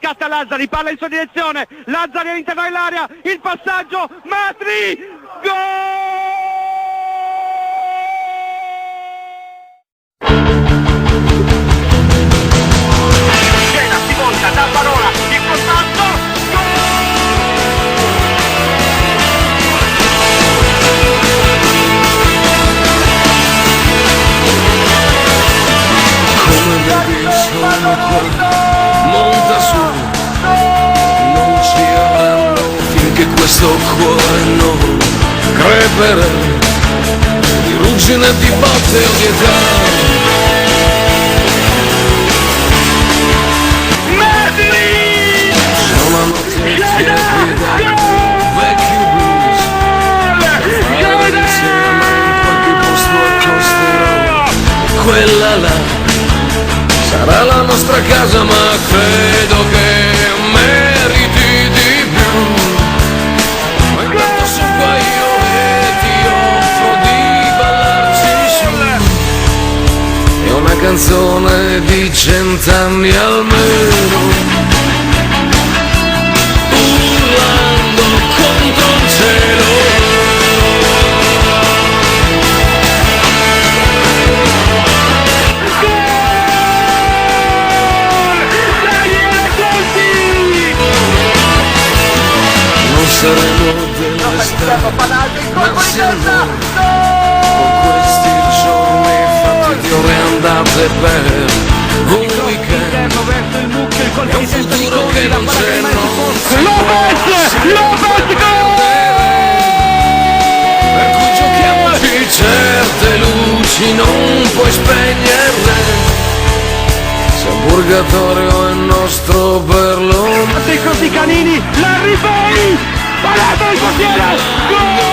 scatta Lazzari, palla in sua direzione, Lazzari all'interno dell'area, il passaggio, Matri, gol! Si volta da Parola, il contatto, come vedi sono qua, monta su, non ci arrendo finché questo cuore non creperà di ruggine e di botte o di età. Sono notte tiepida, vecchi blues, fare insieme in qualche posto accosterò. Quella là sarà la nostra casa, ma credo che meriti di più. Ma intanto sono qua io e ti offro di ballarci su. È una canzone di 100 anni almeno, urlando contro il cielo. Non saremo dell'estate, ma siamo con questi giorni fatti di ore andate per un weekend e un futuro che non c'è, Lopez, per cui giochiamoci certe luci, non puoi spegnerle. Se il purgatorio è il nostro perlone, dei crossi canini, Larry Bay, parato il portiere, gol!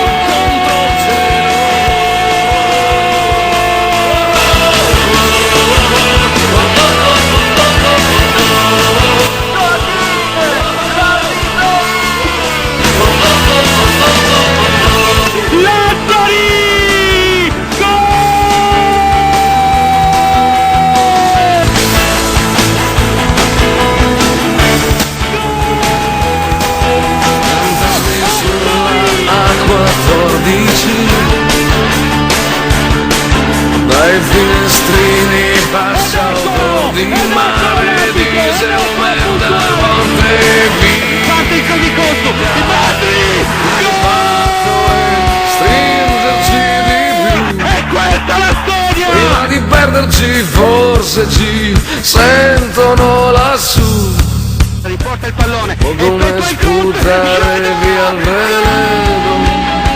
dai finestrini passa odor di mare, diesel, merda, volte via. Parte il di costo, i Matri, fatto è stringerci di più. e questa è la storia! Prima di perderci forse ci sentono lassù. Riporta il pallone, O come sputare via il veleno.